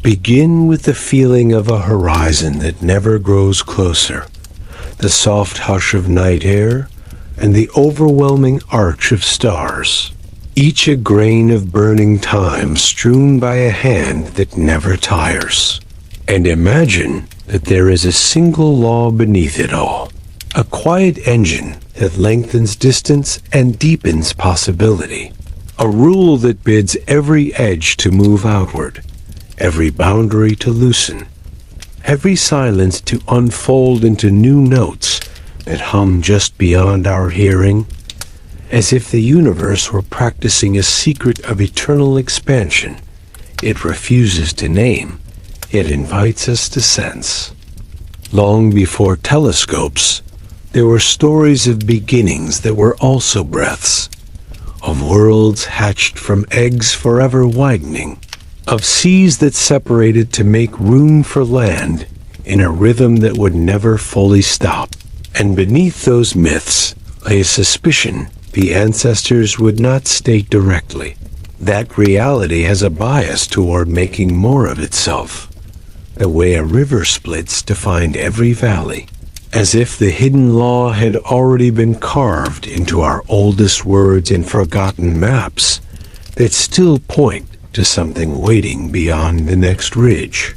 Begin with the feeling of a horizon that never grows closer, the soft hush of night air, and the overwhelming arch of stars, each a grain of burning time strewn by a hand that never tires. And imagine that there is a single law beneath it all, a quiet engine that lengthens distance and deepens possibility, a rule that bids every edge to move outward, every boundary to loosen, every silence to unfold into new notes that hum just beyond our hearing, as if the universe were practicing a secret of eternal expansion it refuses to name, yet invites us to sense. Long before telescopes, there were stories of beginnings that were also breaths, of worlds hatched from eggs forever widening, of seas that separated to make room for land in a rhythm that would never fully stop. And beneath those myths lay a suspicion the ancestors would not state directly. That reality has a bias toward making more of itself, the way a river splits to find every valley, as if the hidden law had already been carved into our oldest words and forgotten maps that still point to something waiting beyond the next ridge.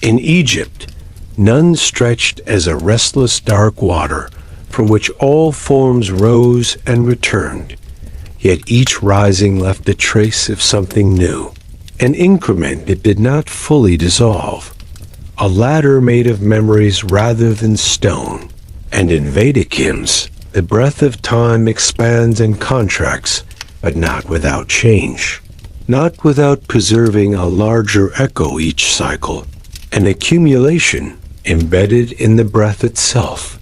In Egypt, none stretched as a restless dark water from which all forms rose and returned, yet each rising left a trace of something new, an increment that did not fully dissolve, a ladder made of memories rather than stone. And in Vedic hymns, the breath of time expands and contracts, but not without change, not without preserving a larger echo each cycle, an accumulation embedded in the breath itself,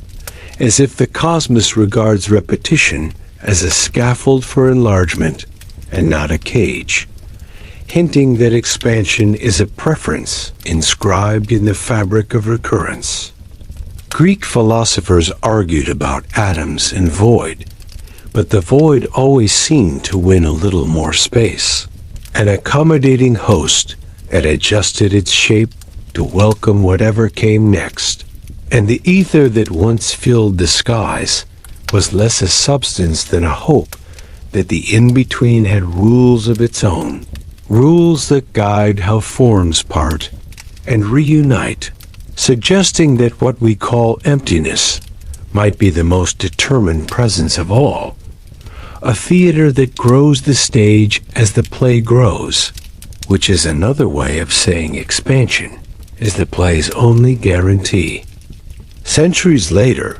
as if the cosmos regards repetition as a scaffold for enlargement and not a cage, hinting that expansion is a preference inscribed in the fabric of recurrence. Greek philosophers argued about atoms and void, but the void always seemed to win a little more space, an accommodating host that adjusted its shape to welcome whatever came next. And the ether that once filled the skies was less a substance than a hope that the in-between had rules of its own, rules that guide how forms part and reunite, suggesting that what we call emptiness might be the most determined presence of all, a theater that grows the stage as the play grows, which is another way of saying expansion is the play's only guarantee. Centuries later,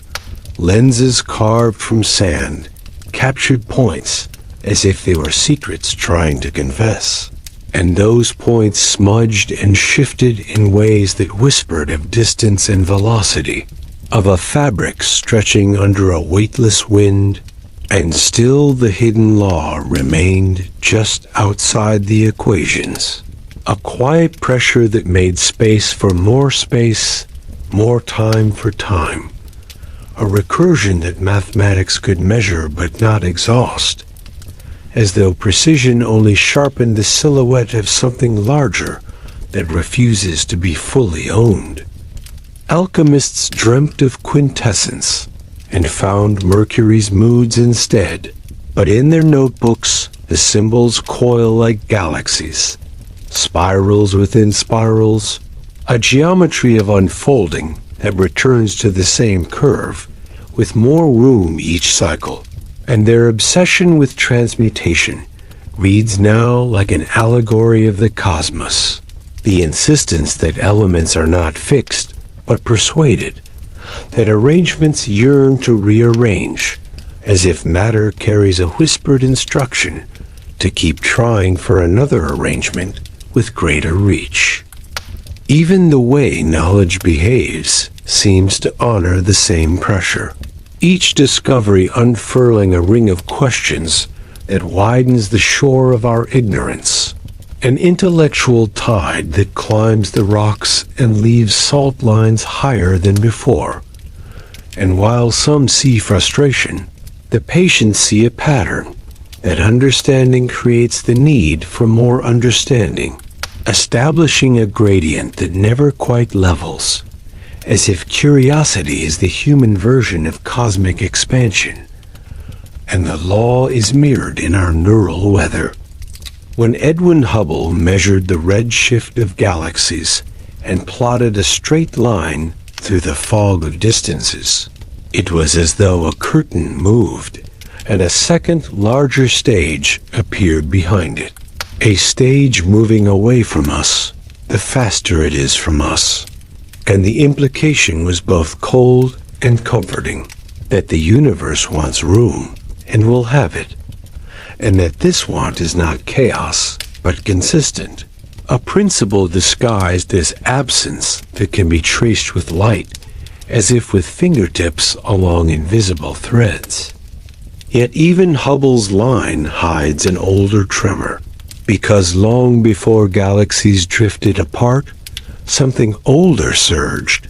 lenses carved from sand captured points as if they were secrets trying to confess, and those points smudged and shifted in ways that whispered of distance and velocity, of a fabric stretching under a weightless wind, and still the hidden law remained just outside the equations, a quiet pressure that made space for more space, more time for time, a recursion that mathematics could measure but not exhaust, as though precision only sharpened the silhouette of something larger that refuses to be fully owned. Alchemists dreamt of quintessence and found Mercury's moods instead, but in their notebooks the symbols coil like galaxies, spirals within spirals, a geometry of unfolding that returns to the same curve, with more room each cycle. And their obsession with transmutation reads now like an allegory of the cosmos, the insistence that elements are not fixed, but persuaded, that arrangements yearn to rearrange, as if matter carries a whispered instruction to keep trying for another arrangement with greater reach. Even the way knowledge behaves seems to honor the same pressure, each discovery unfurling a ring of questions that widens the shore of our ignorance, an intellectual tide that climbs the rocks and leaves salt lines higher than before. And while some see frustration, the patient see a pattern, that understanding creates the need for more understanding, establishing a gradient that never quite levels, as if curiosity is the human version of cosmic expansion, and the law is mirrored in our neural weather. When Edwin Hubble measured the redshift of galaxies and plotted a straight line through the fog of distances, it was as though a curtain moved, and a second, larger stage appeared behind it. A stage moving away from us, the faster it is from us. And the implication was both cold and comforting, that the universe wants room and will have it, and that this want is not chaos, but consistent, a principle disguised as absence that can be traced with light, as if with fingertips along invisible threads. Yet even Hubble's line hides an older tremor, because long before galaxies drifted apart, something older surged,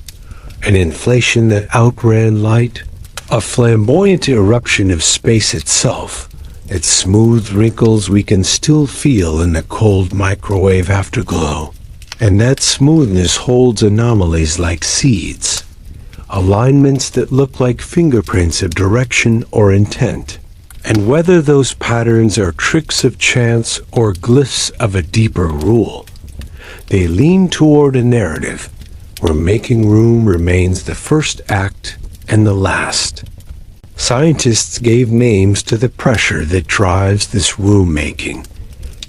an inflation that outran light, a flamboyant eruption of space itself, its smooth wrinkles we can still feel in the cold microwave afterglow. And that smoothness holds anomalies like seeds, alignments that look like fingerprints of direction or intent. And whether those patterns are tricks of chance or glyphs of a deeper rule, they lean toward a narrative where making room remains the first act and the last. Scientists gave names to the pressure that drives this room making.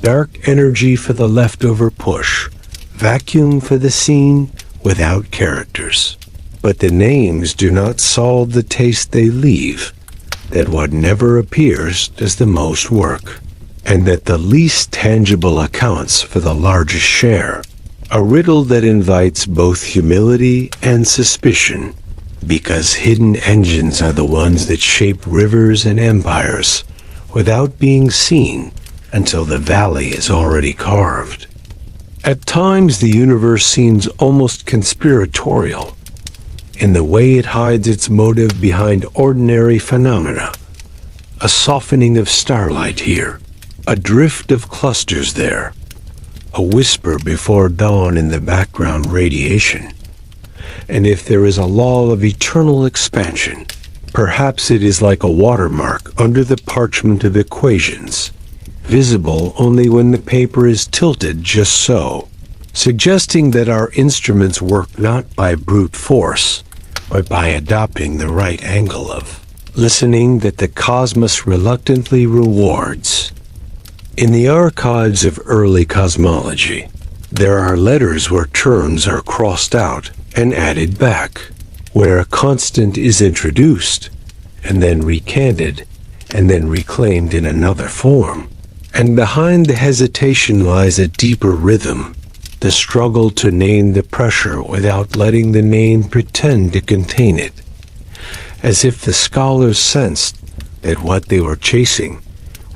Dark energy for the leftover push, vacuum for the scene without characters. But the names do not solve the taste they leave, that what never appears does the most work, and that the least tangible accounts for the largest share. A riddle that invites both humility and suspicion, because hidden engines are the ones that shape rivers and empires without being seen until the valley is already carved. At times the universe seems almost conspiratorial in the way it hides its motive behind ordinary phenomena. A softening of starlight here, a drift of clusters there, a whisper before dawn in the background radiation. And if there is a law of eternal expansion, perhaps it is like a watermark under the parchment of equations, visible only when the paper is tilted just so, suggesting that our instruments work not by brute force, but by adopting the right angle of listening that the cosmos reluctantly rewards. In the archives of early cosmology, there are letters where terms are crossed out and added back, where a constant is introduced, and then recanted, and then reclaimed in another form. And behind the hesitation lies a deeper rhythm, the struggle to name the pressure without letting the name pretend to contain it, as if the scholars sensed that what they were chasing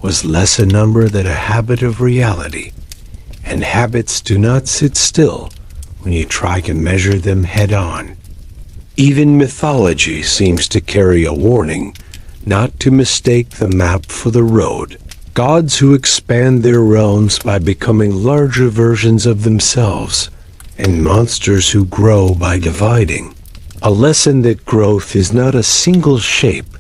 was less a number than a habit of reality, and habits do not sit still when you try to measure them head-on. Even mythology seems to carry a warning not to mistake the map for the road. Gods who expand their realms by becoming larger versions of themselves, and monsters who grow by dividing. A lesson that growth is not a single shape,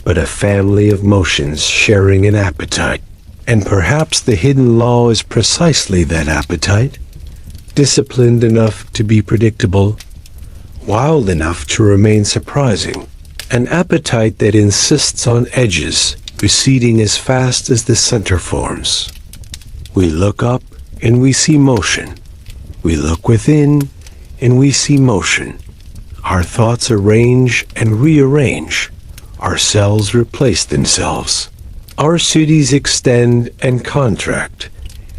but a family of motions sharing an appetite. And perhaps the hidden law is precisely that appetite, disciplined enough to be predictable, wild enough to remain surprising, an appetite that insists on edges receding as fast as the center forms. We look up and we see motion. We look within and we see motion. Our thoughts arrange and rearrange. Our cells replace themselves. Our cities extend and contract,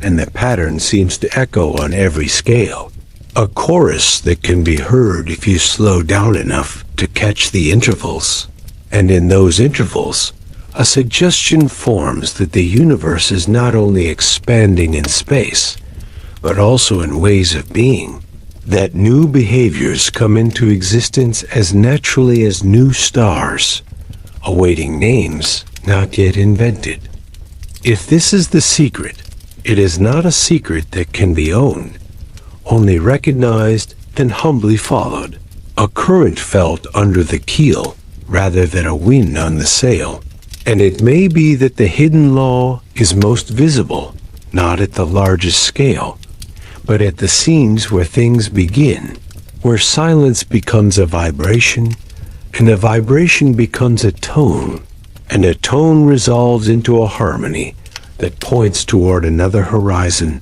and the pattern seems to echo on every scale. A chorus that can be heard if you slow down enough to catch the intervals. And in those intervals, a suggestion forms that the universe is not only expanding in space, but also in ways of being, that new behaviors come into existence as naturally as new stars, awaiting names not yet invented. If this is the secret, It is not a secret that can be owned, only recognized and humbly followed. A current felt under the keel rather than a wind on the sail. And it may be that the hidden law is most visible, not at the largest scale, but at the seams where things begin, where silence becomes a vibration, and a vibration becomes a tone, and a tone resolves into a harmony that points toward another horizon,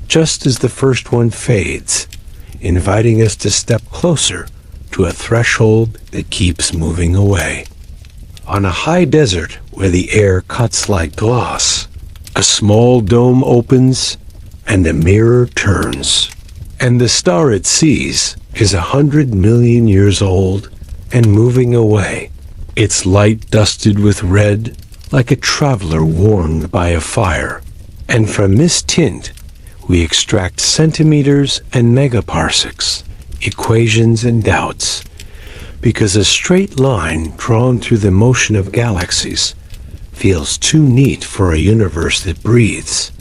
just as the first one fades, inviting us to step closer to a threshold that keeps moving away. On a high desert where the air cuts like glass, a small dome opens and the mirror turns, and the star it sees is 100 million years old and moving away, its light dusted with red like a traveler warmed by a fire. And from this tint, we extract centimeters and megaparsecs, equations and doubts, because a straight line drawn through the motion of galaxies feels too neat for a universe that breathes.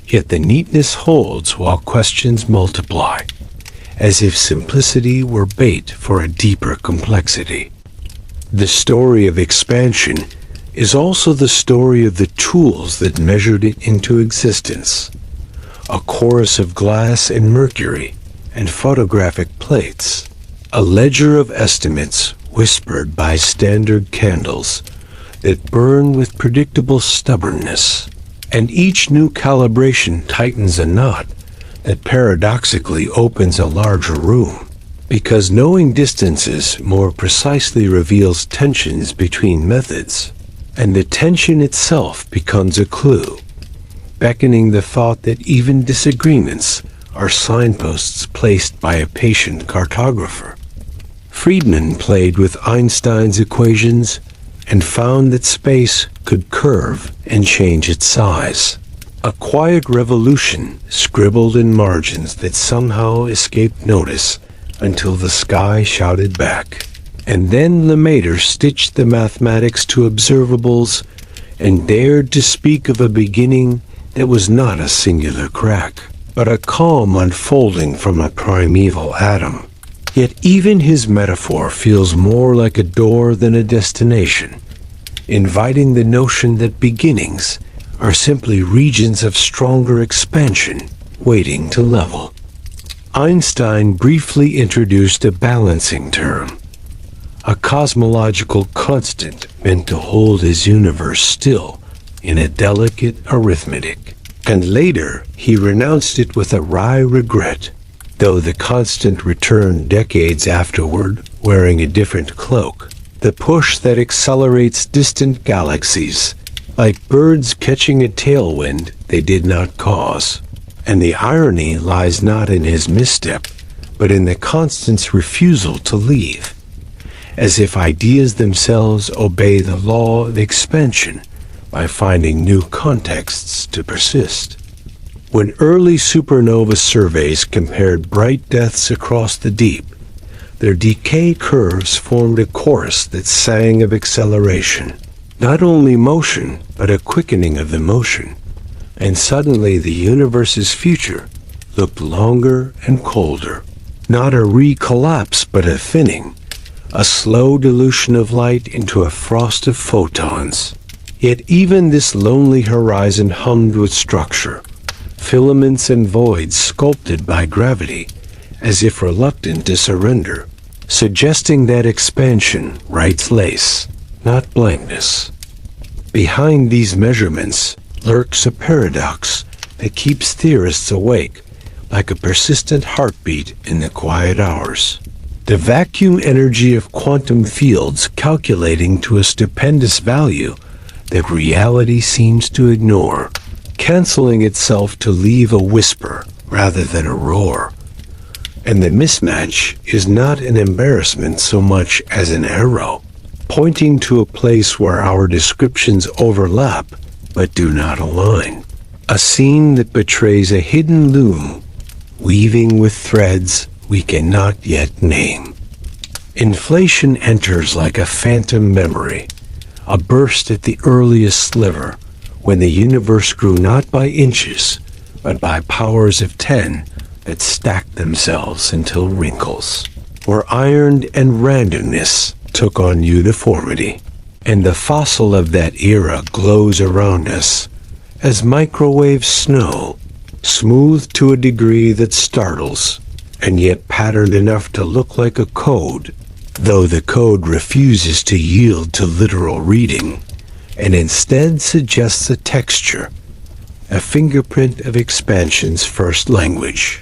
Yet the neatness holds while questions multiply, as if simplicity were bait for a deeper complexity. The story of expansion is also the story of the tools that measured it into existence. A chorus of glass and mercury and photographic plates, a ledger of estimates whispered by standard candles that burn with predictable stubbornness, and each new calibration tightens a knot that paradoxically opens a larger room, because knowing distances more precisely reveals tensions between methods, and the tension itself becomes a clue, beckoning the thought that even disagreements are signposts placed by a patient cartographer. Friedman played with Einstein's equations and found that space could curve and change its size. A quiet revolution scribbled in margins that somehow escaped notice until the sky shouted back. And then Lemaitre stitched the mathematics to observables and dared to speak of a beginning that was not a singular crack, but a calm unfolding from a primeval atom. Yet even his metaphor feels more like a door than a destination, inviting the notion that beginnings are simply regions of stronger expansion waiting to level. Einstein briefly introduced a balancing term, a cosmological constant meant to hold his universe still in a delicate arithmetic, and later he renounced it with a wry regret, though the constant returned decades afterward wearing a different cloak, the push that accelerates distant galaxies, like birds catching a tailwind they did not cause. And the irony lies not in his misstep, but in the constant's refusal to leave, as if ideas themselves obey the law of expansion by finding new contexts to persist. When early supernova surveys compared bright deaths across the deep, their decay curves formed a chorus that sang of acceleration, not only motion, but a quickening of the motion. And suddenly the universe's future looked longer and colder, not a recollapse but a thinning, a slow dilution of light into a frost of photons. Yet even this lonely horizon hummed with structure, filaments and voids sculpted by gravity, as if reluctant to surrender, suggesting that expansion writes lace, not blankness. Behind these measurements lurks a paradox that keeps theorists awake, like a persistent heartbeat in the quiet hours. The vacuum energy of quantum fields calculating to a stupendous value that reality seems to ignore, canceling itself to leave a whisper rather than a roar. And the mismatch is not an embarrassment so much as an arrow, pointing to a place where our descriptions overlap but do not align. A scene that betrays a hidden loom, weaving with threads we cannot yet name. Inflation enters like a phantom memory, a burst at the earliest sliver, when the universe grew not by inches, but by powers of 10 that stacked themselves into wrinkles, where iron and randomness took on uniformity, and the fossil of that era glows around us as microwave snow, smooth to a degree that startles, and yet patterned enough to look like a code, though the code refuses to yield to literal reading, and instead suggests a texture, a fingerprint of expansion's first language.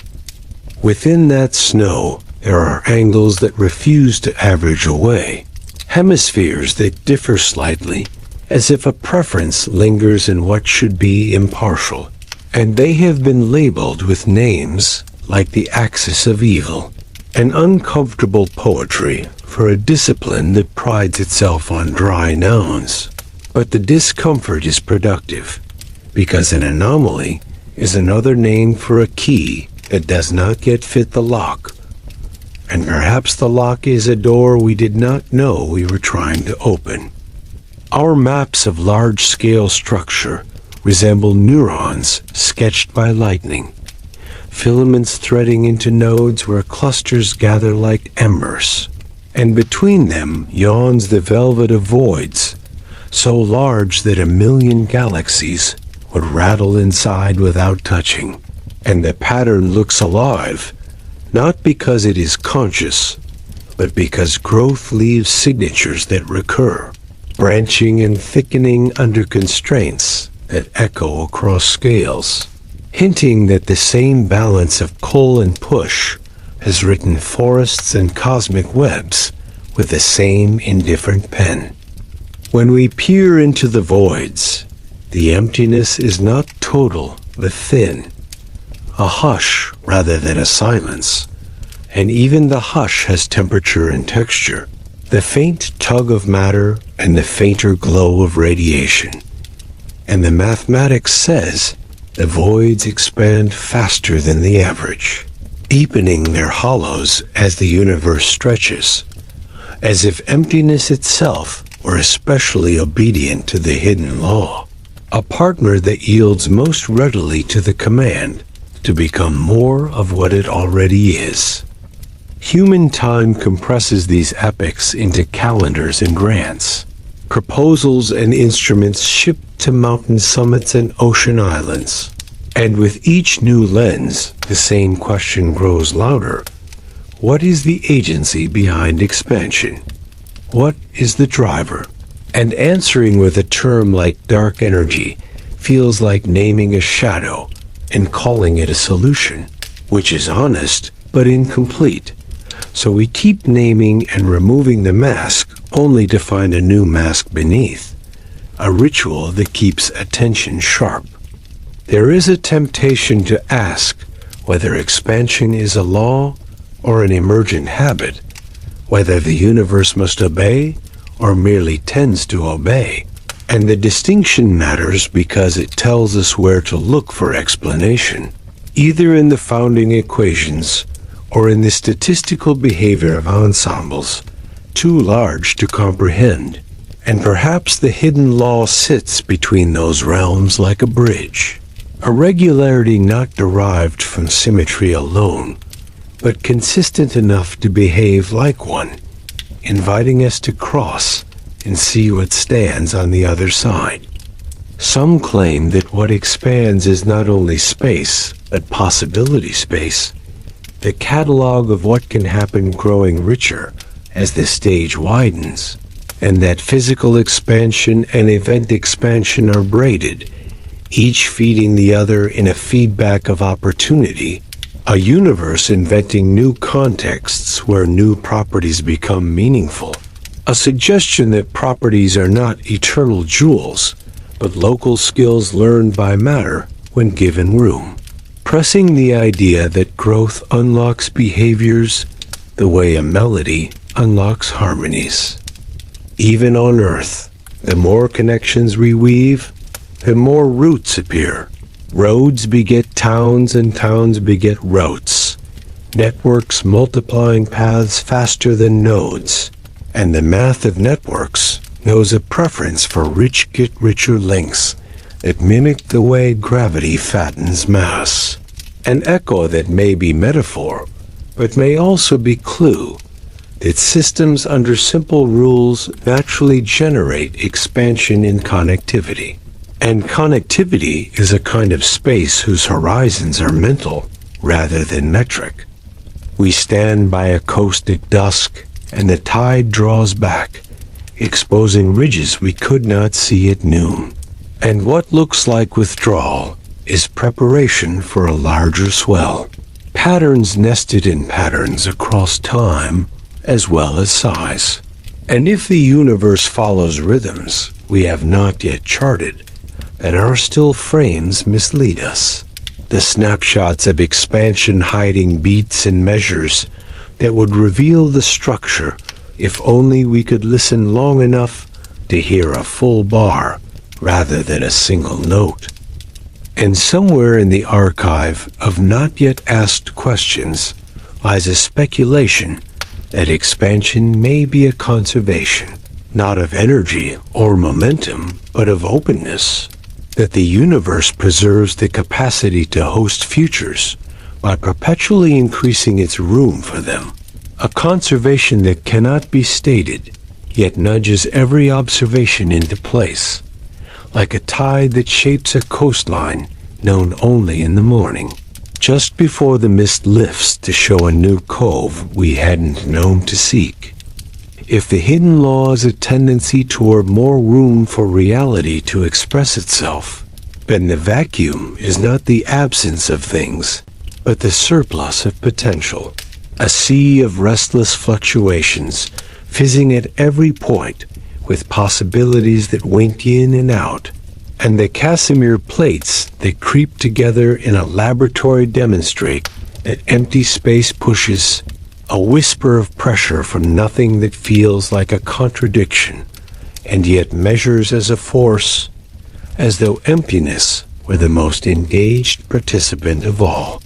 Within that snow, there are angles that refuse to average away, hemispheres that differ slightly, as if a preference lingers in what should be impartial, and they have been labeled with names like the axis of evil, an uncomfortable poetry for a discipline that prides itself on dry nouns. But the discomfort is productive, because an anomaly is another name for a key that does not yet fit the lock. And perhaps the lock is a door we did not know we were trying to open. Our maps of large-scale structure resemble neurons sketched by lightning, filaments threading into nodes where clusters gather like embers, and between them yawns the velvet of voids, so large that 1,000,000 galaxies would rattle inside without touching. And the pattern looks alive, not because it is conscious, but because growth leaves signatures that recur, branching and thickening under constraints that echo across scales, hinting that the same balance of pull and push has written forests and cosmic webs with the same indifferent pen. When we peer into the voids, the emptiness is not total but thin, a hush rather than a silence, and even the hush has temperature and texture, the faint tug of matter and the fainter glow of radiation. And the mathematics says the voids expand faster than the average, deepening their hollows as the universe stretches, as if emptiness itself were especially obedient to the hidden law, a partner that yields most readily to the command to become more of what it already is. Human time compresses these epochs into calendars and grants, proposals and instruments shipped to mountain summits and ocean islands. And with each new lens, the same question grows louder. What is the agency behind expansion? What is the driver? And answering with a term like dark energy feels like naming a shadow and calling it a solution, which is honest but incomplete. So we keep naming and removing the mask only to find a new mask beneath, a ritual that keeps attention sharp. There is a temptation to ask whether expansion is a law or an emergent habit, whether the universe must obey or merely tends to obey. And the distinction matters because it tells us where to look for explanation, either in the founding equations or in the statistical behavior of ensembles, too large to comprehend. And perhaps the hidden law sits between those realms like a bridge, a regularity not derived from symmetry alone, but consistent enough to behave like one, inviting us to cross and see what stands on the other side. Some claim that what expands is not only space, but possibility space, the catalog of what can happen growing richer as the stage widens, and that physical expansion and event expansion are braided, each feeding the other in a feedback of opportunity, a universe inventing new contexts where new properties become meaningful, a suggestion that properties are not eternal jewels, but local skills learned by matter when given room, pressing the idea that growth unlocks behaviors the way a melody unlocks harmonies. Even on Earth, the more connections we weave, the more roots appear. Roads beget towns and towns beget routes, networks multiplying paths faster than nodes, and the math of networks knows a preference for rich get richer links that mimic the way gravity fattens mass. An echo that may be metaphor, but may also be clue that systems under simple rules naturally generate expansion in connectivity. And connectivity is a kind of space whose horizons are mental rather than metric. We stand by a coast at dusk, and the tide draws back, exposing ridges we could not see at noon. And what looks like withdrawal is preparation for a larger swell. Patterns nested in patterns across time as well as size. And if the universe follows rhythms we have not yet charted, then our still frames mislead us. The snapshots of expansion hiding beats and measures that would reveal the structure if only we could listen long enough to hear a full bar rather than a single note. And somewhere in the archive of not yet asked questions lies a speculation that expansion may be a conservation, not of energy or momentum, but of openness. That the universe preserves the capacity to host futures by perpetually increasing its room for them. A conservation that cannot be stated, yet nudges every observation into place, like a tide that shapes a coastline known only in the morning, just before the mist lifts to show a new cove we hadn't known to seek. If the hidden law is a tendency toward more room for reality to express itself, then the vacuum is not the absence of things, but the surplus of potential. A sea of restless fluctuations, fizzing at every point, with possibilities that wink in and out, and the Casimir plates that creep together in a laboratory demonstrate that empty space pushes a whisper of pressure from nothing that feels like a contradiction, and yet measures as a force, as though emptiness were the most engaged participant of all.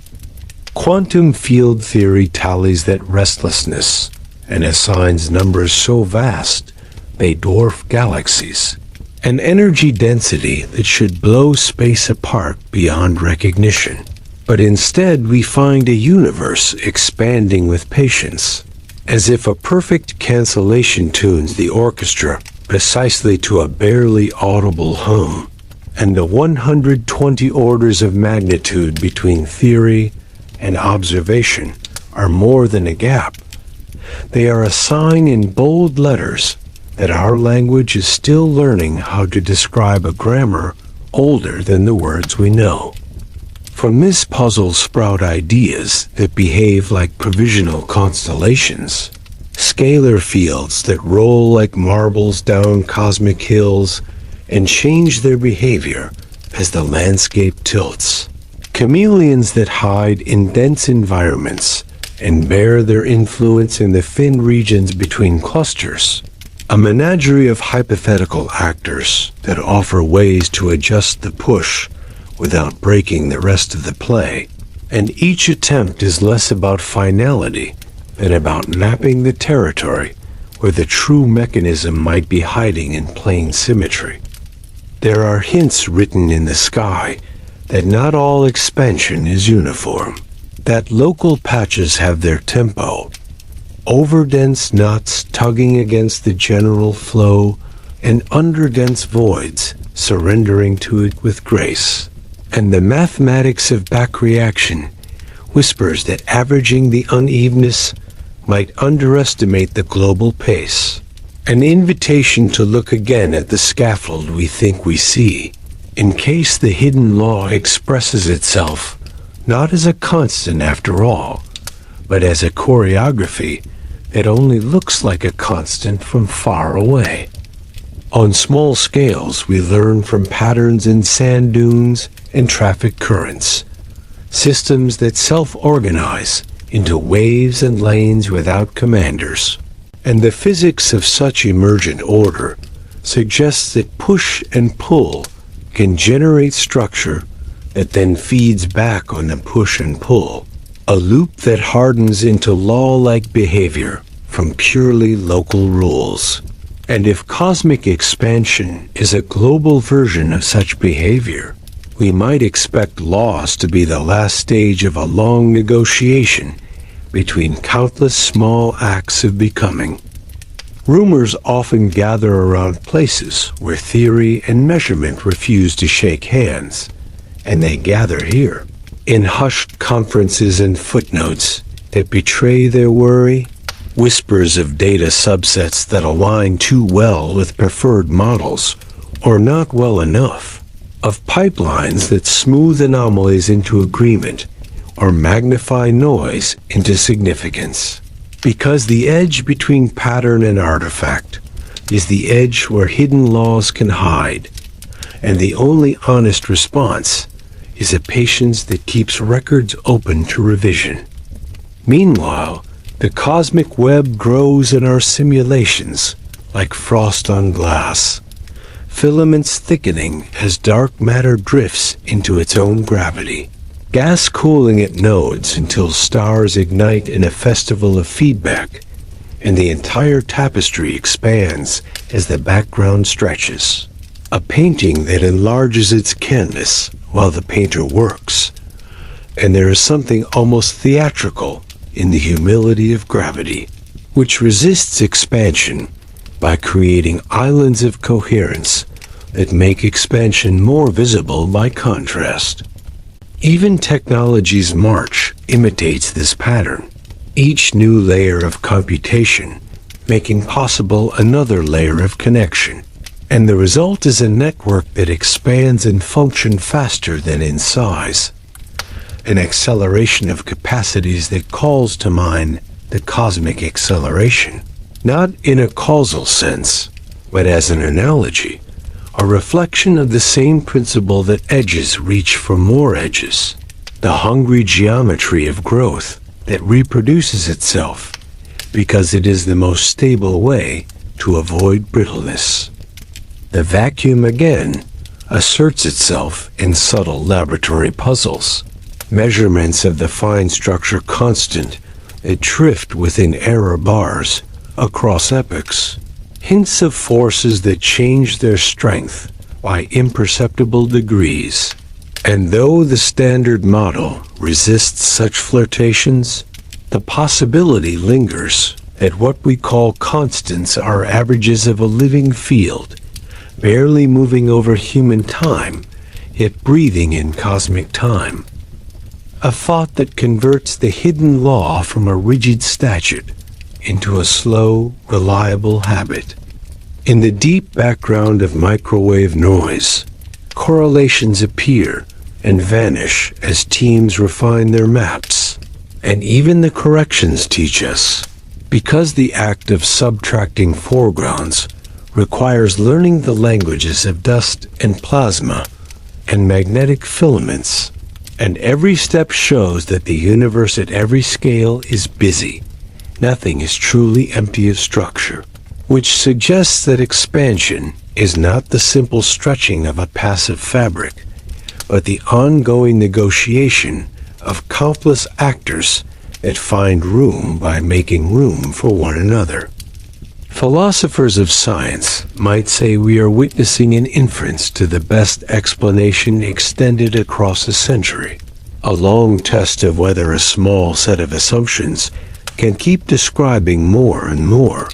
Quantum field theory tallies that restlessness and assigns numbers so vast they dwarf galaxies, an energy density that should blow space apart beyond recognition. But instead we find a universe expanding with patience, as if a perfect cancellation tunes the orchestra precisely to a barely audible hum, and the 120 orders of magnitude between theory and observation are more than a gap. They are a sign in bold letters that our language is still learning how to describe a grammar older than the words we know. From this puzzle sprout ideas that behave like provisional constellations, scalar fields that roll like marbles down cosmic hills and change their behavior as the landscape tilts, chameleons that hide in dense environments and bear their influence in the thin regions between clusters, a menagerie of hypothetical actors that offer ways to adjust the push without breaking the rest of the play, and each attempt is less about finality than about mapping the territory where the true mechanism might be hiding in plain symmetry. There are hints written in the sky that not all expansion is uniform, that local patches have their tempo, overdense knots tugging against the general flow, and underdense voids surrendering to it with grace. And the mathematics of back reaction whispers that averaging the unevenness might underestimate the global pace. An invitation to look again at the scaffold we think we see, in case the hidden law expresses itself not as a constant after all, but as a choreography that only looks like a constant from far away. On small scales, we learn from patterns in sand dunes and traffic currents, systems that self-organize into waves and lanes without commanders. And the physics of such emergent order suggests that push and pull can generate structure that then feeds back on the push and pull, a loop that hardens into law-like behavior from purely local rules. And if cosmic expansion is a global version of such behavior, we might expect loss to be the last stage of a long negotiation between countless small acts of becoming. Rumors often gather around places where theory and measurement refuse to shake hands, and they gather here, in hushed conferences and footnotes that betray their worry, whispers of data subsets that align too well with preferred models, or not well enough, of pipelines that smooth anomalies into agreement, or magnify noise into significance. Because the edge between pattern and artifact is the edge where hidden laws can hide, and the only honest response is a patience that keeps records open to revision. Meanwhile, the cosmic web grows in our simulations like frost on glass, filaments thickening as dark matter drifts into its own gravity, gas cooling at nodes until stars ignite in a festival of feedback, and the entire tapestry expands as the background stretches. A painting that enlarges its canvas while the painter works. And there is something almost theatrical in the humility of gravity, which resists expansion by creating islands of coherence that make expansion more visible by contrast. Even technology's march imitates this pattern, each new layer of computation making possible another layer of connection, and the result is a network that expands in function faster than in size, an acceleration of capacities that calls to mind the cosmic acceleration, not in a causal sense, but as an analogy, a reflection of the same principle that edges reach for more edges, the hungry geometry of growth that reproduces itself because it is the most stable way to avoid brittleness. The vacuum again asserts itself in subtle laboratory puzzles, measurements of the fine structure constant that drift within error bars across epochs, hints of forces that change their strength by imperceptible degrees. And though the standard model resists such flirtations, the possibility lingers that what we call constants are averages of a living field, barely moving over human time, yet breathing in cosmic time. A thought that converts the hidden law from a rigid statute into a slow, reliable habit. In the deep background of microwave noise, correlations appear and vanish as teams refine their maps, and even the corrections teach us, because the act of subtracting foregrounds requires learning the languages of dust and plasma and magnetic filaments, and every step shows that the universe at every scale is busy. Nothing is truly empty of structure, which suggests that expansion is not the simple stretching of a passive fabric, but the ongoing negotiation of countless actors that find room by making room for one another. Philosophers of science might say we are witnessing an inference to the best explanation extended across a century, a long test of whether a small set of assumptions can keep describing more and more.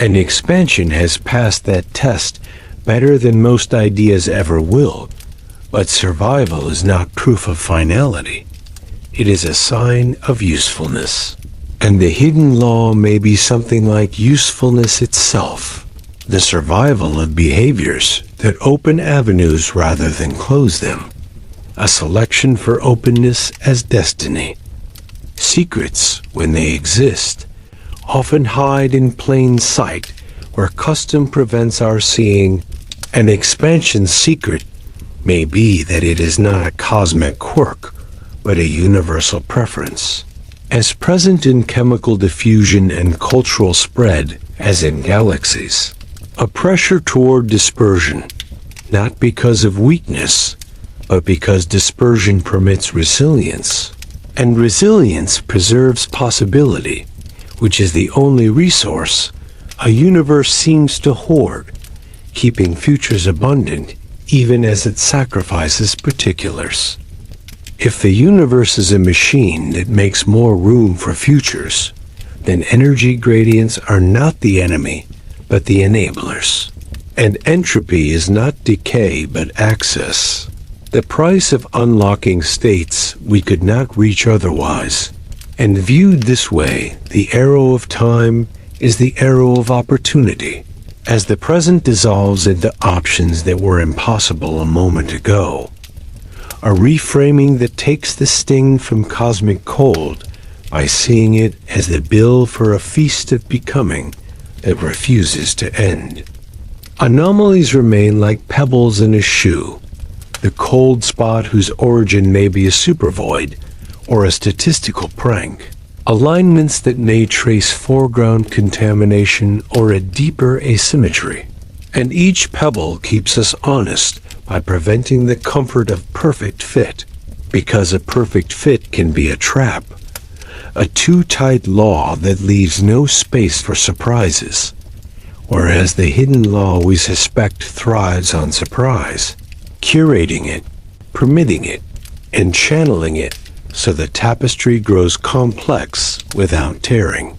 And expansion has passed that test better than most ideas ever will. But survival is not proof of finality. It is a sign of usefulness. And the hidden law may be something like usefulness itself, the survival of behaviors that open avenues rather than close them, a selection for openness as destiny. Secrets, when they exist, often hide in plain sight where custom prevents our seeing. An expansion secret may be that it is not a cosmic quirk, but a universal preference, as present in chemical diffusion and cultural spread as in galaxies. A pressure toward dispersion, not because of weakness, but because dispersion permits resilience, and resilience preserves possibility, which is the only resource a universe seems to hoard, keeping futures abundant even as it sacrifices particulars. If the universe is a machine that makes more room for futures, then energy gradients are not the enemy, but the enablers. And entropy is not decay, but access. The price of unlocking states we could not reach otherwise. And viewed this way, the arrow of time is the arrow of opportunity. As the present dissolves into options that were impossible a moment ago, a reframing that takes the sting from cosmic cold by seeing it as the bill for a feast of becoming that refuses to end. Anomalies remain like pebbles in a shoe, the cold spot whose origin may be a supervoid or a statistical prank, alignments that may trace foreground contamination or a deeper asymmetry. And each pebble keeps us honest by preventing the comfort of perfect fit, because a perfect fit can be a trap, a too tight law that leaves no space for surprises, whereas the hidden law we suspect thrives on surprise, curating it, permitting it, and channeling it so the tapestry grows complex without tearing.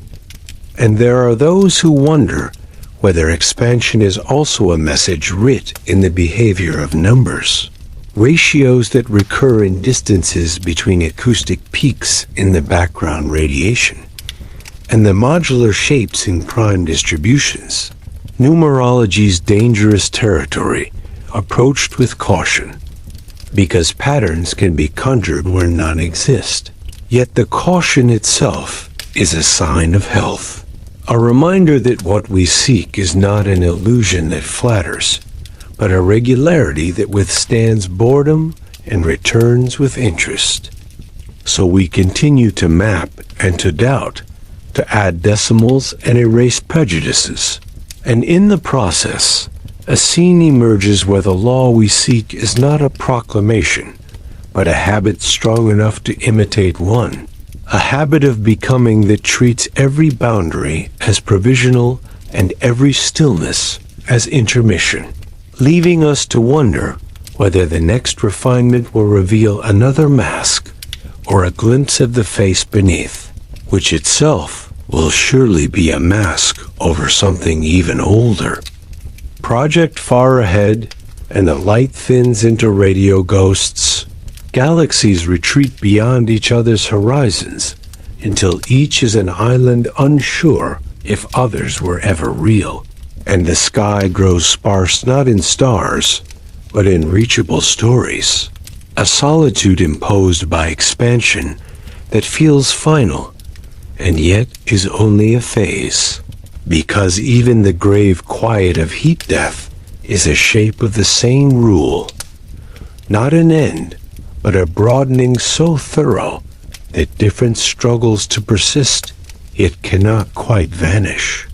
And there are those who wonder whether expansion is also a message writ in the behavior of numbers, ratios that recur in distances between acoustic peaks in the background radiation, and the modular shapes in prime distributions. Numerology's dangerous territory, approached with caution, because patterns can be conjured where none exist. Yet the caution itself is a sign of health, a reminder that what we seek is not an illusion that flatters, but a regularity that withstands boredom and returns with interest. So we continue to map and to doubt, to add decimals and erase prejudices. And in the process, a scene emerges where the law we seek is not a proclamation, but a habit strong enough to imitate one, a habit of becoming that treats every boundary as provisional and every stillness as intermission, leaving us to wonder whether the next refinement will reveal another mask or a glimpse of the face beneath, which itself will surely be a mask over something even older. Project far ahead, and the light thins into radio ghosts. Galaxies retreat beyond each other's horizons until each is an island unsure if others were ever real. And the sky grows sparse not in stars, but in reachable stories. A solitude imposed by expansion that feels final, and yet is only a phase. Because even the grave quiet of heat death is a shape of the same rule. Not an end, but a broadening so thorough that difference struggles to persist, yet cannot quite vanish.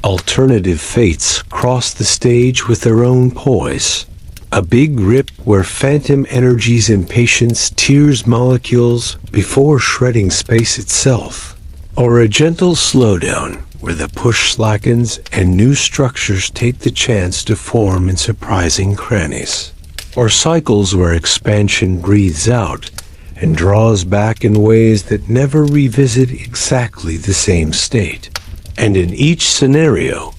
Alternative fates cross the stage with their own poise. A big rip where phantom energy's impatience tears molecules before shredding space itself. Or a gentle slowdown where the push slackens and new structures take the chance to form in surprising crannies. Or cycles where expansion breathes out and draws back in ways that never revisit exactly the same state. And in each scenario,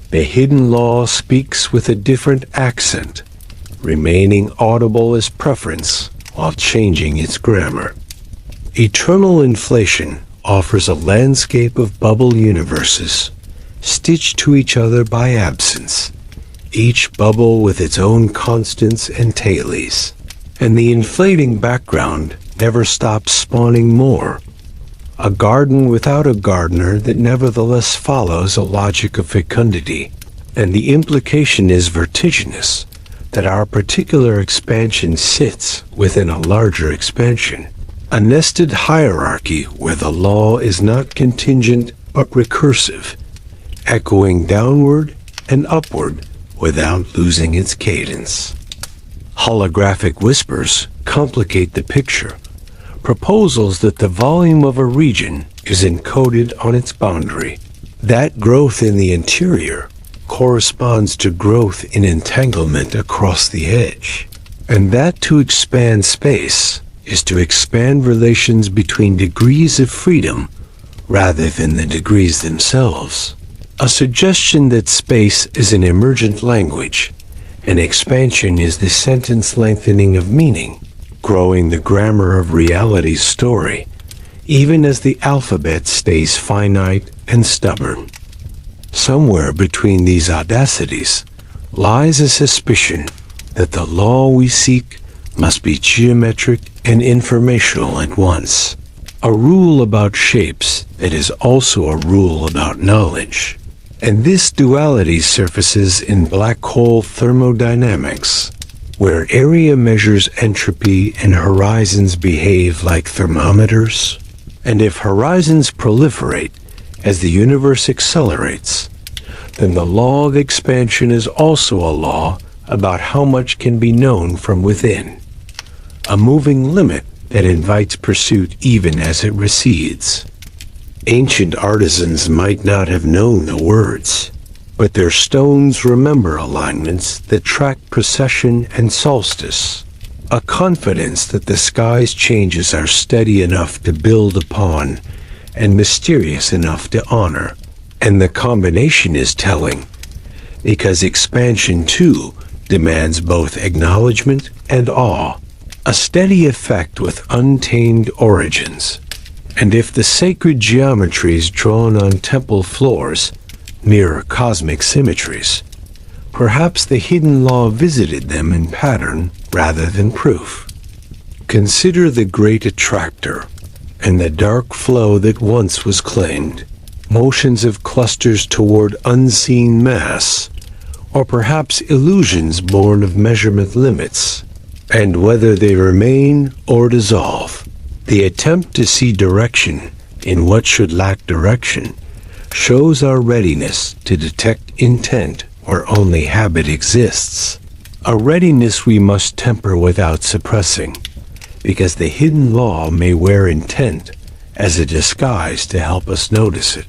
the hidden law speaks with a different accent, remaining audible as preference while changing its grammar. Eternal inflation offers a landscape of bubble universes, stitched to each other by absence, each bubble with its own constants and tailies. And the inflating background never stops spawning more, a garden without a gardener that nevertheless follows a logic of fecundity. And the implication is vertiginous, that our particular expansion sits within a larger expansion, a nested hierarchy where the law is not contingent but recursive, echoing downward and upward without losing its cadence. Holographic whispers complicate the picture, proposals that the volume of a region is encoded on its boundary, That growth in the interior corresponds to growth in entanglement across the edge. And that to expand space is to expand relations between degrees of freedom rather than the degrees themselves. A suggestion that space is an emergent language, and expansion is the sentence lengthening of meaning, growing the grammar of reality's story, even as the alphabet stays finite and stubborn. Somewhere between these audacities lies a suspicion that the law we seek must be geometric and informational at once. A rule about shapes that is also a rule about knowledge. And this duality surfaces in black hole thermodynamics, where area measures entropy and horizons behave like thermometers. And if horizons proliferate as the universe accelerates, then the law of expansion is also a law about how much can be known from within. A moving limit that invites pursuit even as it recedes. Ancient artisans might not have known the words, but their stones remember alignments that track precession and solstice, a confidence that the sky's changes are steady enough to build upon and mysterious enough to honor. And the combination is telling, because expansion too demands both acknowledgement and awe, a steady effect with untamed origins. And if the sacred geometries drawn on temple floors mirror cosmic symmetries, perhaps the hidden law visited them in pattern rather than proof. Consider the great attractor and the dark flow that once was claimed, motions of clusters toward unseen mass, or perhaps illusions born of measurement limits, and whether they remain or dissolve. The attempt to see direction in what should lack direction shows our readiness to detect intent where only habit exists, a readiness we must temper without suppressing, because the hidden law may wear intent as a disguise to help us notice it.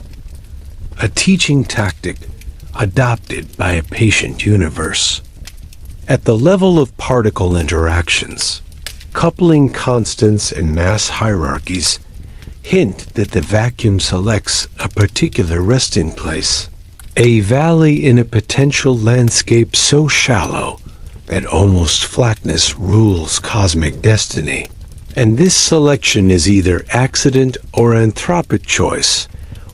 A teaching tactic adopted by a patient universe. At the level of particle interactions, coupling constants and mass hierarchies hint that the vacuum selects a particular resting place, a valley in a potential landscape so shallow that almost flatness rules cosmic destiny. And this selection is either accident or anthropic choice,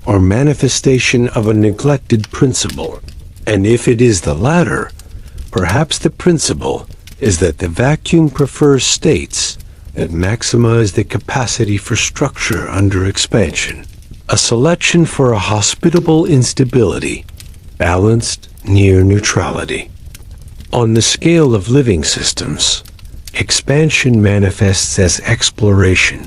or manifestation of a neglected principle. And if it is the latter, perhaps the principle is that the vacuum prefers states that maximize the capacity for structure under expansion, a selection for a hospitable instability, balanced near neutrality. On the scale of living systems, expansion manifests as exploration,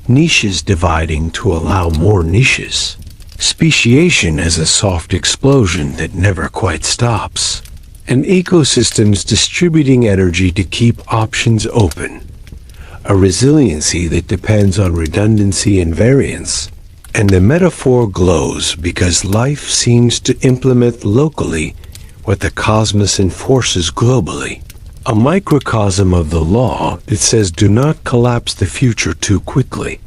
niches dividing to allow more niches, speciation as a soft explosion that never quite stops, and ecosystems distributing energy to keep options open, a resiliency that depends on redundancy and variance. And the metaphor glows because life seems to implement locally what the cosmos enforces globally, a microcosm of the law that says do not collapse the future too quickly.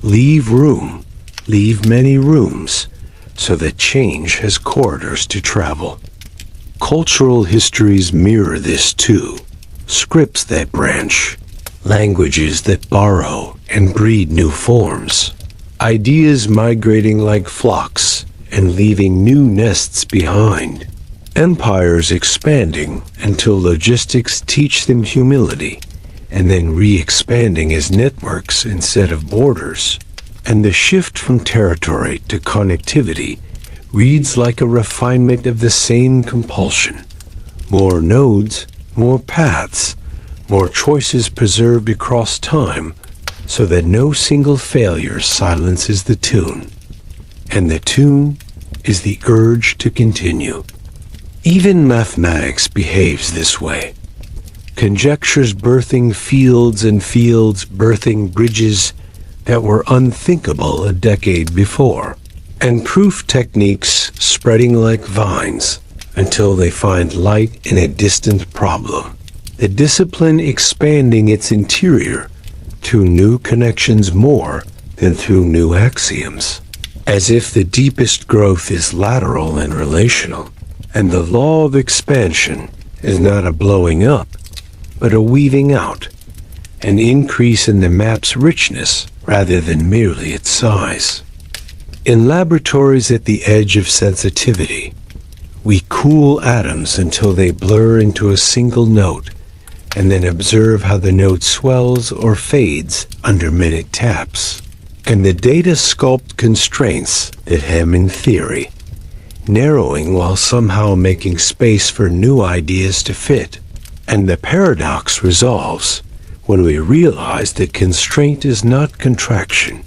Leave room, leave many rooms, so that change has corridors to travel. Cultural histories mirror this too, scripts that branch, languages that borrow and breed new forms, ideas migrating like flocks and leaving new nests behind, empires expanding until logistics teach them humility, and then re-expanding as networks instead of borders. And the shift from territory to connectivity reads like a refinement of the same compulsion. More nodes, more paths, more choices preserved across time, so that no single failure silences the tune. And the tune is the urge to continue. Even mathematics behaves this way. Conjectures birthing fields and fields birthing bridges that were unthinkable a decade before. and proof techniques spreading like vines until they find light in a distant problem. The discipline expanding its interior to new connections more than through new axioms, as if the deepest growth is lateral and relational, and the law of expansion is not a blowing up, but a weaving out, an increase in the map's richness rather than merely its size. In laboratories at the edge of sensitivity, we cool atoms until they blur into a single note, and then observe how the note swells or fades under minute taps. And the data sculpt constraints that hem in theory, narrowing while somehow making space for new ideas to fit. And the paradox resolves when we realize that constraint is not contraction.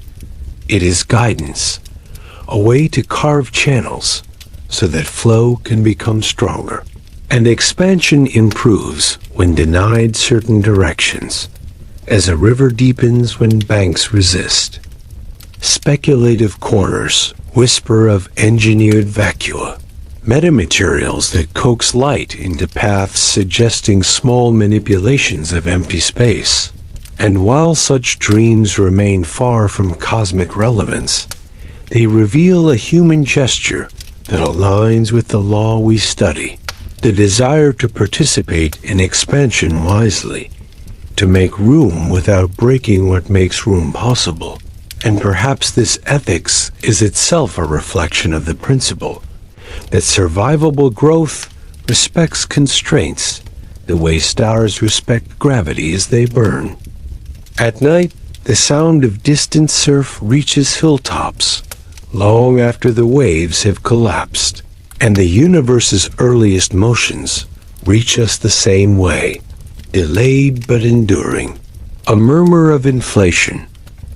It is guidance, a way to carve channels so that flow can become stronger. And expansion improves when denied certain directions, as a river deepens when banks resist. Speculative corners whisper of engineered vacua, metamaterials that coax light into paths suggesting small manipulations of empty space. And while such dreams remain far from cosmic relevance, they reveal a human gesture that aligns with the law we study, the desire to participate in expansion wisely, to make room without breaking what makes room possible. And perhaps this ethics is itself a reflection of the principle that survivable growth respects constraints the way stars respect gravity as they burn. At night, the sound of distant surf reaches hilltops long after the waves have collapsed, and the universe's earliest motions reach us the same way, delayed but enduring. A murmur of inflation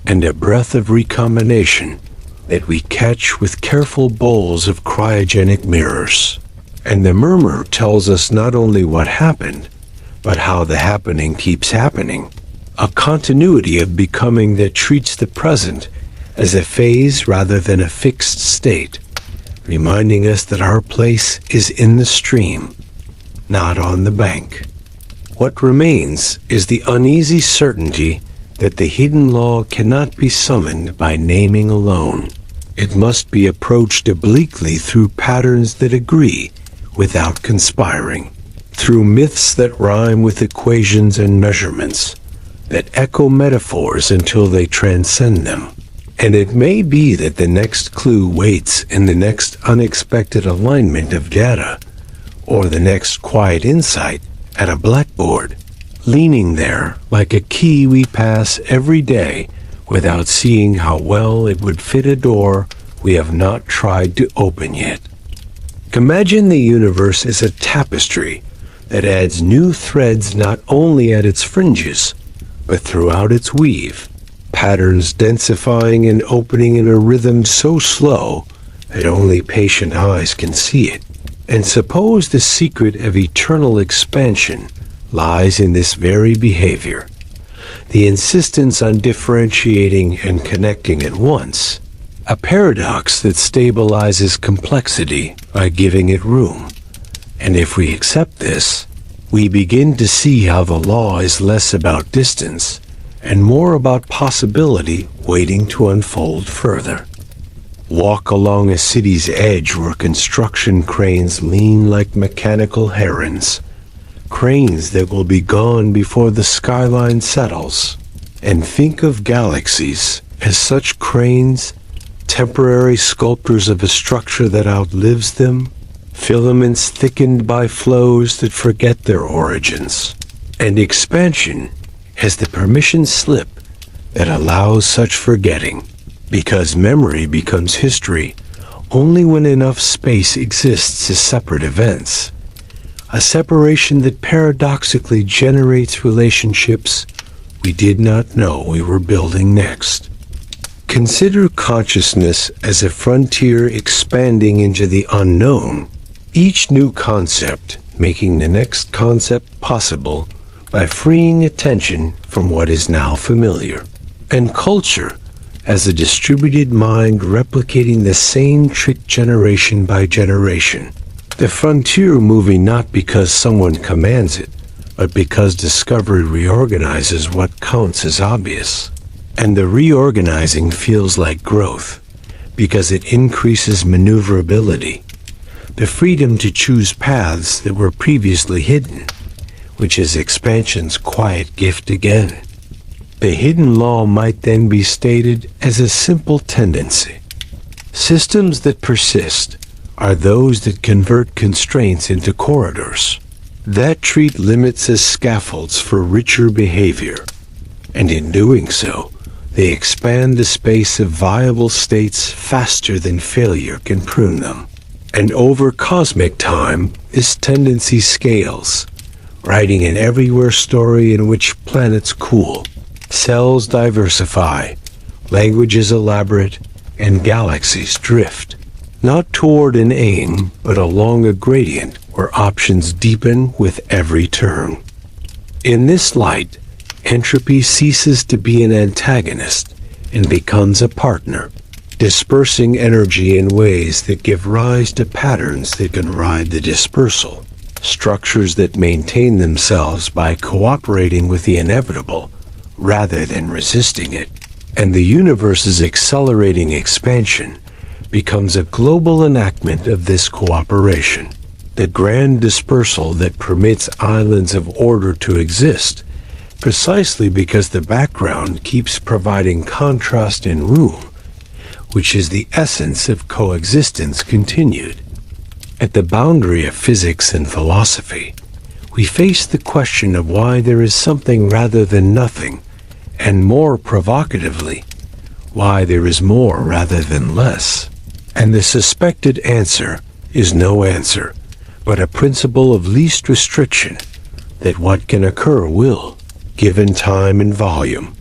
and a breath of recombination that we catch with careful bowls of cryogenic mirrors. And the murmur tells us not only what happened, but how the happening keeps happening. A continuity of becoming that treats the present as a phase rather than a fixed state, reminding us that our place is in the stream, not on the bank. What remains is the uneasy certainty that the hidden law cannot be summoned by naming alone. It must be approached obliquely through patterns that agree without conspiring, through myths that rhyme with equations and measurements, that echo metaphors until they transcend them. And it may be that the next clue waits in the next unexpected alignment of data, or the next quiet insight at a blackboard, leaning there like a key we pass every day without seeing how well it would fit a door we have not tried to open yet. Imagine the universe as a tapestry that adds new threads not only at its fringes, but throughout its weave, patterns densifying and opening in a rhythm so slow that only patient eyes can see it. And suppose the secret of eternal expansion lies in this very behavior, the insistence on differentiating and connecting at once, a paradox that stabilizes complexity by giving it room. And if we accept this, we begin to see how the law is less about distance and more about possibility waiting to unfold further. Walk along a city's edge where construction cranes lean like mechanical herons, cranes that will be gone before the skyline settles, and think of galaxies as such cranes, temporary sculptors of a structure that outlives them, filaments thickened by flows that forget their origins. And expansion has the permission slip that allows such forgetting, because memory becomes history only when enough space exists as separate events, a separation that paradoxically generates relationships we did not know we were building next. Consider consciousness as a frontier expanding into the unknown, each new concept making the next concept possible by freeing attention from what is now familiar. And culture, as a distributed mind replicating the same trick generation by generation. The frontier moving not because someone commands it, but because discovery reorganizes what counts as obvious. And the reorganizing feels like growth, because it increases maneuverability, the freedom to choose paths that were previously hidden, which is expansion's quiet gift again. The hidden law might then be stated as a simple tendency. Systems that persist are those that convert constraints into corridors, that treat limits as scaffolds for richer behavior, and in doing so, they expand the space of viable states faster than failure can prune them. And over cosmic time, this tendency scales, writing an everywhere story in which planets cool, cells diversify, languages elaborate, and galaxies drift, not toward an aim, but along a gradient where options deepen with every turn. In this light, entropy ceases to be an antagonist and becomes a partner, dispersing energy in ways that give rise to patterns that can ride the dispersal, structures that maintain themselves by cooperating with the inevitable rather than resisting it. And the universe's accelerating expansion becomes a global enactment of this cooperation, the grand dispersal that permits islands of order to exist, precisely because the background keeps providing contrast and room, which is the essence of coexistence continued. At the boundary of physics and philosophy, we face the question of why there is something rather than nothing, and more provocatively, why there is more rather than less. And the suspected answer is no answer, but a principle of least restriction, that what can occur will, given time and volume.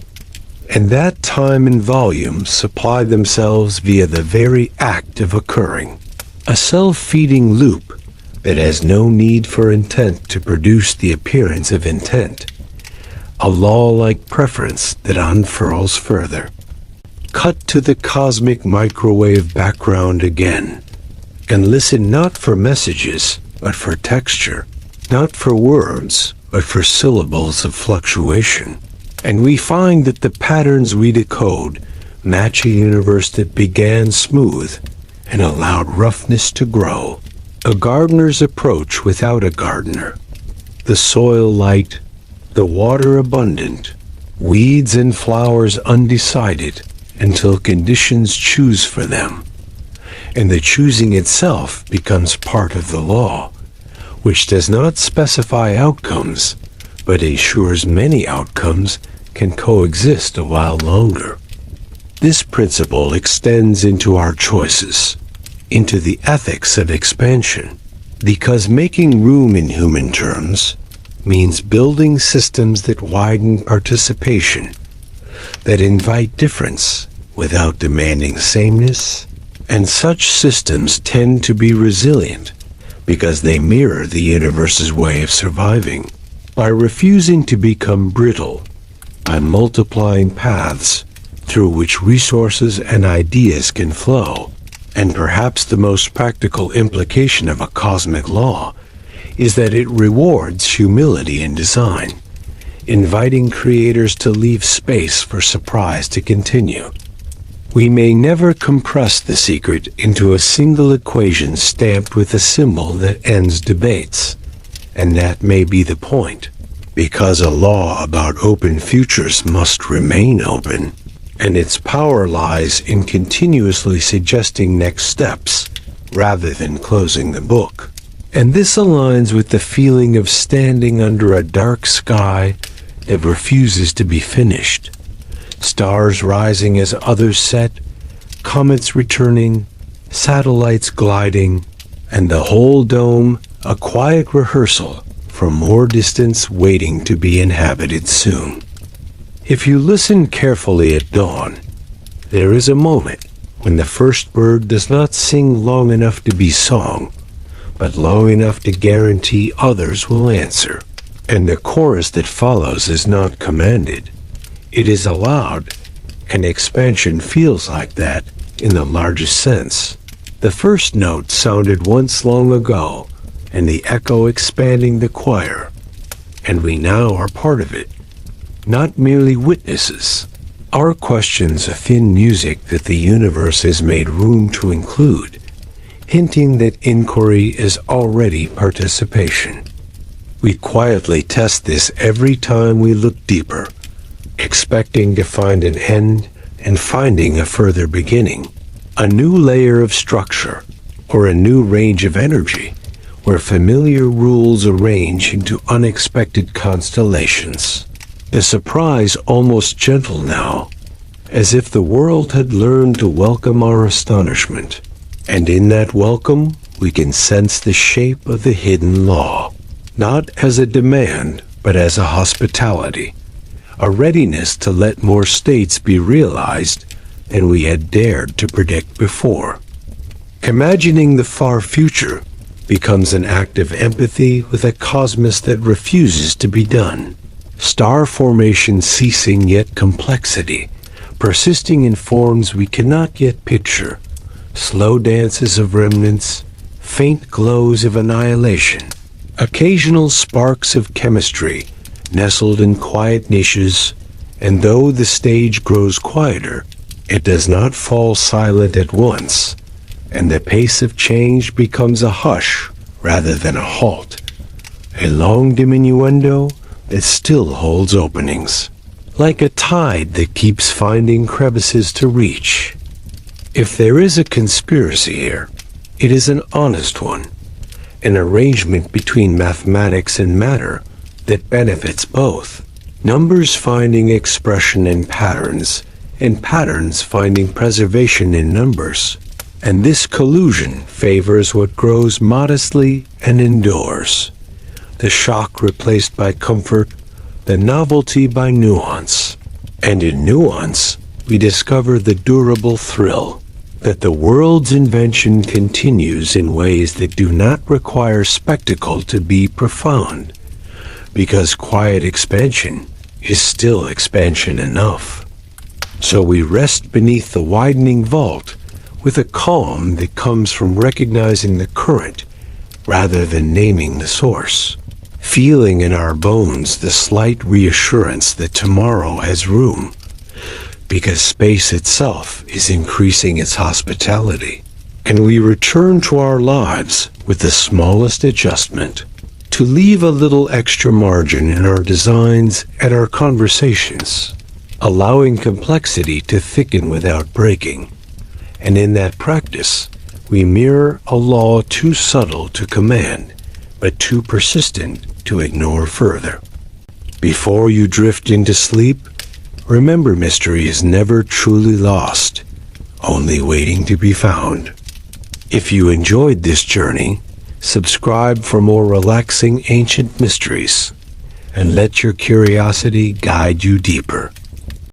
And that time and volume supply themselves via the very act of occurring, a self-feeding loop that has no need for intent to produce the appearance of intent, a law-like preference that unfurls further. Cut to the cosmic microwave background again, and listen not for messages, but for texture, not for words, but for syllables of fluctuation. And we find that the patterns we decode match a universe that began smooth and allowed roughness to grow. A gardener's approach without a gardener. The soil light, the water abundant, weeds and flowers undecided until conditions choose for them. And the choosing itself becomes part of the law, which does not specify outcomes, but ensures many outcomes can coexist a while longer. This principle extends into our choices, into the ethics of expansion, because making room in human terms means building systems that widen participation, that invite difference without demanding sameness, and such systems tend to be resilient because they mirror the universe's way of surviving. By refusing to become brittle, by multiplying paths through which resources and ideas can flow. And perhaps the most practical implication of a cosmic law is that it rewards humility in design, inviting creators to leave space for surprise to continue. We may never compress the secret into a single equation stamped with a symbol that ends debates, and that may be the point, because a law about open futures must remain open, and its power lies in continuously suggesting next steps rather than closing the book. And this aligns with the feeling of standing under a dark sky that refuses to be finished. Stars rising as others set, comets returning, satellites gliding, and the whole dome a quiet rehearsal for more distance waiting to be inhabited soon. If you listen carefully at dawn, there is a moment when the first bird does not sing long enough to be song, but low enough to guarantee others will answer. And the chorus that follows is not commanded. It is allowed, and expansion feels like that in the largest sense. The first note sounded once long ago, and the echo expanding the choir, and we now are part of it, not merely witnesses. Our questions a thin music that the universe has made room to include, hinting that inquiry is already participation. We quietly test this every time we look deeper, expecting to find an end and finding a further beginning, a new layer of structure, or a new range of energy, where familiar rules arrange into unexpected constellations. The surprise almost gentle now, as if the world had learned to welcome our astonishment. And in that welcome, we can sense the shape of the hidden law, not as a demand, but as a hospitality, a readiness to let more states be realized than we had dared to predict before. Imagining the far future becomes an act of empathy with a cosmos that refuses to be done. Star formation ceasing, yet complexity, persisting in forms we cannot yet picture, slow dances of remnants, faint glows of annihilation, occasional sparks of chemistry nestled in quiet niches, and though the stage grows quieter, it does not fall silent at once, and the pace of change becomes a hush rather than a halt, a long diminuendo that still holds openings, like a tide that keeps finding crevices to reach. If there is a conspiracy here, it is an honest one, an arrangement between mathematics and matter that benefits both, numbers finding expression in patterns, and patterns finding preservation in numbers. And this collusion favors what grows modestly and endures. The shock replaced by comfort, the novelty by nuance. And in nuance, we discover the durable thrill that the world's invention continues in ways that do not require spectacle to be profound, because quiet expansion is still expansion enough. So we rest beneath the widening vault with a calm that comes from recognizing the current rather than naming the source, feeling in our bones the slight reassurance that tomorrow has room, because space itself is increasing its hospitality. And we return to our lives with the smallest adjustment, to leave a little extra margin in our designs and our conversations, allowing complexity to thicken without breaking. And in that practice, we mirror a law too subtle to command, but too persistent to ignore further. Before you drift into sleep, remember mystery is never truly lost, only waiting to be found. If you enjoyed this journey, subscribe for more relaxing ancient mysteries, and let your curiosity guide you deeper.